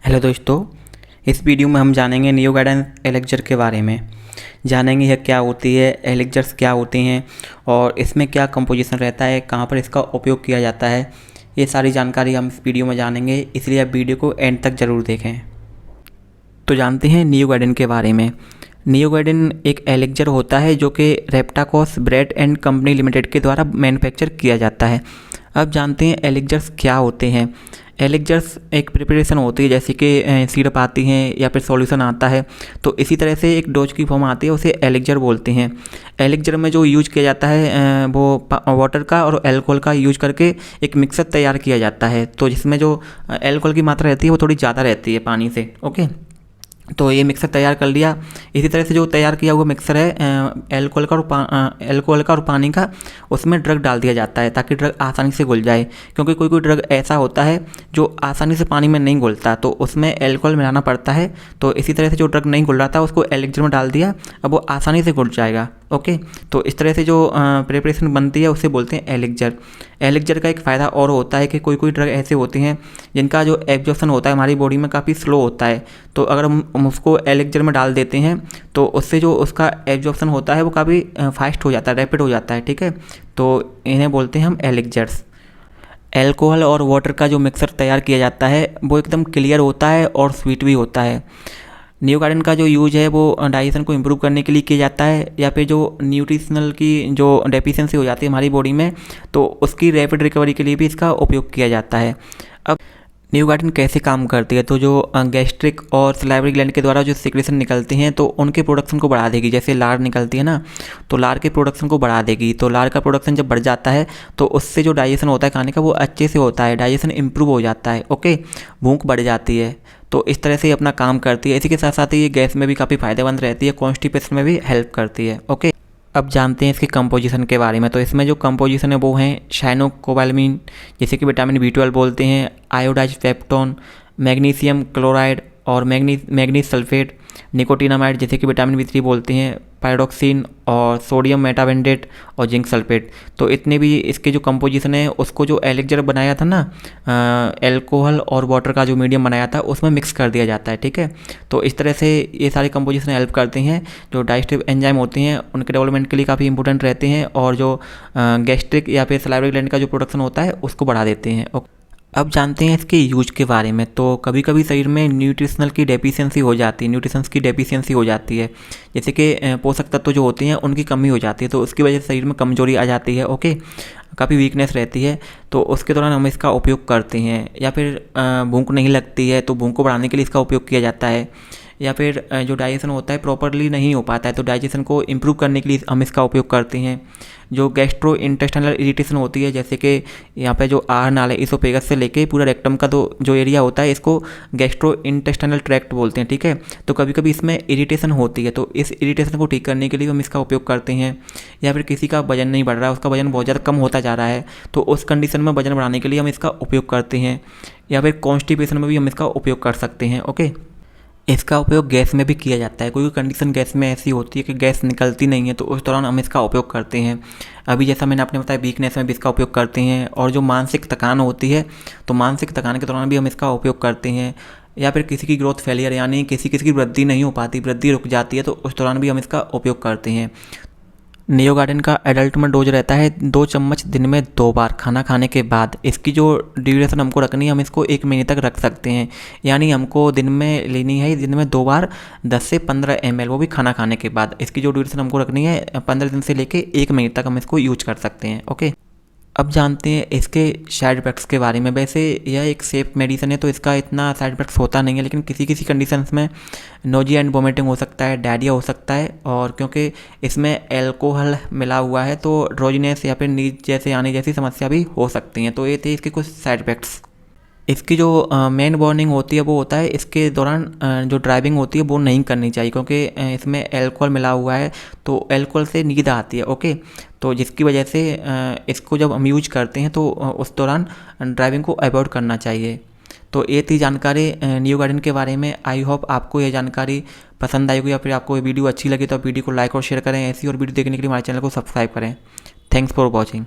Hello दोस्तों, इस video में हम जानेंगे नियो गार्डन एलेक्जर के बारे में। जानेंगे यह क्या होती है, एलेक्जर्स क्या होती हैं और इसमें क्या कंपोजिशन रहता है, कहाँ पर इसका उपयोग किया जाता है। ये सारी जानकारी हम इस वीडियो में जानेंगे, इसलिए आप वीडियो को एंड तक ज़रूर देखें। तो जानते हैं नियो गार्डन के बारे में। नियो गार्डन एक एलेक्जर होता है जो कि रेप्टाकोस ब्रेड एंड कंपनी लिमिटेड के द्वारा मैन्युफैक्चर किया जाता है। अब जानते हैं एलेक्जर्स क्या होते हैं। एलेक्जर्स एक प्रिपरेशन होती है, जैसे कि सिरप आती हैं या फिर सॉल्यूशन आता है, तो इसी तरह से एक डोज की फॉर्म आती है, उसे एलेक्जर बोलते हैं। एलेक्जर में जो यूज किया जाता है वो वाटर का और अल्कोहल का यूज करके एक मिक्सर तैयार किया जाता है, तो जिसमें जो अल्कोहल की मात्रा रहती है वो थोड़ी ज़्यादा रहती है पानी से। ओके, तो ये मिक्सर तैयार कर लिया। इसी तरह से जो तैयार किया हुआ मिक्सर है अल्कोहल का और पानी का, उसमें ड्रग डाल दिया जाता है ताकि ड्रग आसानी से घुल जाए, क्योंकि कोई कोई ड्रग ऐसा होता है जो आसानी से पानी में नहीं घुलता, तो उसमें अल्कोहल मिलाना पड़ता है। तो इसी तरह से जो ड्रग नहीं घुल रहा था उसको एलेक्जर में डाल दिया, अब वो आसानी से घुल जाएगा। ओके, तो इस तरह से जो प्रिपरेशन बनती है उसे बोलते हैं एलेक्जर। एलेक्जर का एक फ़ायदा और होता है कि कोई कोई ड्रग ऐसे होते हैं जिनका जो एब्जॉर्प्शन होता है हमारी बॉडी में काफ़ी स्लो होता है, तो अगर हम उसको एलेक्जर में डाल देते हैं तो उससे जो उसका एब्जॉर्प्शन होता है वो काफ़ी फास्ट हो जाता है, रैपिड हो जाता है। ठीक है, तो इन्हें बोलते हैं हम एलेक्जर्स। अल्कोहल और वाटर का जो मिक्सर तैयार किया जाता है वो एकदम क्लियर होता है और स्वीट भी होता है। नियो गार्डन का जो यूज है वो डाइजेशन को इम्प्रूव करने के लिए किया जाता है, या फिर जो न्यूट्रिशनल की जो डेफिशिएंसी हो जाती है हमारी बॉडी में, तो उसकी रैपिड रिकवरी के लिए भी इसका उपयोग किया जाता है। अब नियो गार्डन कैसे काम करती है, तो जो गैस्ट्रिक और सलाइवरी ग्लैंड के द्वारा जो सिक्रेशन निकलती हैं तो उनके प्रोडक्शन को बढ़ा देगी। जैसे लार निकलती है ना, तो लार के प्रोडक्शन को बढ़ा देगी। तो लार का प्रोडक्शन जब बढ़ जाता है तो उससे जो डाइजेशन होता है खाने का वो अच्छे से होता है, डाइजेशन इंप्रूव हो जाता है। ओके, भूख बढ़ जाती है, तो इस तरह से ये अपना काम करती है। इसी के साथ साथ ही ये गैस में भी काफ़ी फायदेमंद रहती है, कॉन्स्टिपेशन में भी हेल्प करती है। ओके, अब जानते हैं इसके कंपोजिशन के बारे में। तो इसमें जो कंपोजिशन है वो हैं साइनोकोबालामिन, जैसे कि विटामिन B12 बोलते हैं, आयोडाइज पेप्टोन, मैग्नीशियम क्लोराइड और मैग्नीज सल्फेट, निकोटिनामाइड जैसे कि विटामिन B3 बोलते हैं, पायरोक्सिन और सोडियम मेटाबेंडेट और जिंक सल्फेट। तो इतने भी इसके जो कंपोजिशन है उसको जो एलेक्जर बनाया था ना, अल्कोहल और वाटर का जो मीडियम बनाया था उसमें मिक्स कर दिया जाता है। ठीक है, तो इस तरह से ये सारे कंपोजिशन हेल्प करते हैं। जो डाइजेस्टिव एंजाइम होते हैं उनके डेवलपमेंट के लिए काफ़ी इंपॉर्टेंट रहते हैं, और जो गैस्ट्रिक या फिर सलाइवरी ग्लैंड का जो प्रोडक्शन होता है उसको बढ़ा देते हैं। अब जानते हैं इसके यूज के बारे में। तो कभी कभी शरीर में न्यूट्रिशनल की डेफिशिएंसी हो जाती है, न्यूट्रिशंस की डेफिशिएंसी हो जाती है, जैसे कि पोषक तत्व जो होते हैं उनकी कमी हो जाती है, तो उसकी वजह से शरीर में कमजोरी आ जाती है। ओके, काफ़ी वीकनेस रहती है, तो उसके दौरान हम इसका उपयोग करते हैं। या फिर भूख नहीं लगती है तो भूख को बढ़ाने के लिए इसका उपयोग किया जाता है। या फिर जो डाइजेशन होता है प्रॉपरली नहीं हो पाता है तो डाइजेशन को इम्प्रूव करने के लिए हम इसका उपयोग करते हैं। जो गैस्ट्रो इंटेस्टाइनल इरिटेशन होती है, जैसे कि यहाँ पे जो आहार नाल है इसोफेगस से लेके पूरा रेक्टम का जो एरिया होता है इसको गैस्ट्रो इंटेस्टाइनल ट्रैक्ट बोलते हैं। ठीक है, तो कभी कभी इसमें इरिटेशन होती है, तो इस इरिटेशन को ठीक करने के लिए हम इसका उपयोग करते हैं। या फिर किसी का वजन नहीं बढ़ रहा है, उसका वजन बहुत ज़्यादा कम होता जा रहा है, तो उस कंडीशन में वजन बढ़ाने के लिए हम इसका उपयोग करते हैं। या फिर कॉन्स्टिपेशन में भी हम इसका उपयोग कर सकते हैं। ओके, इसका उपयोग गैस में भी किया जाता है। कोई कंडीशन गैस में ऐसी होती है कि गैस निकलती नहीं है, तो उस दौरान हम इसका उपयोग करते हैं। अभी जैसा मैंने आपने बताया वीकनेस में भी इसका उपयोग करते हैं, और जो मानसिक थकान होती है तो मानसिक थकान के दौरान भी हम इसका उपयोग करते हैं। या फिर किसी की ग्रोथ फेलियर, यानी किसी की वृद्धि नहीं हो पाती, वृद्धि रुक जाती है, तो उस दौरान भी हम इसका उपयोग करते हैं। नियो गार्डन का एडल्ट में डोज रहता है 2 चम्मच दिन में 2 बार खाना खाने के बाद। इसकी जो ड्यूरेशन हमको रखनी है, हम इसको 1 महीने तक रख सकते हैं, यानी हमको दिन में लेनी है, दिन में 2 बार 10 से 15 ml, वो भी खाना खाने के बाद। इसकी जो ड्यूरेशन हमको रखनी है 15 दिन से लेके 1 महीने तक हम इसको यूज कर सकते हैं। ओके, अब जानते हैं इसके साइड इफ़ेक्ट्स के बारे में। वैसे यह एक सेफ मेडिसिन है तो इसका इतना साइड इफ़ेक्ट्स होता नहीं है, लेकिन किसी किसी कंडीशंस में नोजिया एंड वोमिटिंग हो सकता है, डायरिया हो सकता है, और क्योंकि इसमें अल्कोहल मिला हुआ है तो ड्रोजिनेस या फिर नींद जैसे आने जैसी समस्या भी हो सकती हैं। तो ये थे इसके कुछ साइड इफ़ेक्ट्स। इसकी जो मेन वार्निंग होती है वो होता है इसके दौरान जो ड्राइविंग होती है वो नहीं करनी चाहिए, क्योंकि इसमें अल्कोहल मिला हुआ है, तो अल्कोहल से नींद आती है। ओके, तो जिसकी वजह से इसको जब हम यूज करते हैं तो उस दौरान ड्राइविंग को अवॉइड करना चाहिए। तो ये थी जानकारी नियो गार्डन के बारे में। आई होप आपको ये जानकारी पसंद आई होगी, या फिर आपको ये वीडियो अच्छी लगी तो आप वीडियो को लाइक और शेयर करें। ऐसी और वीडियो देखने के लिए हमारे चैनल को सब्सक्राइब करें। Thanks for watching.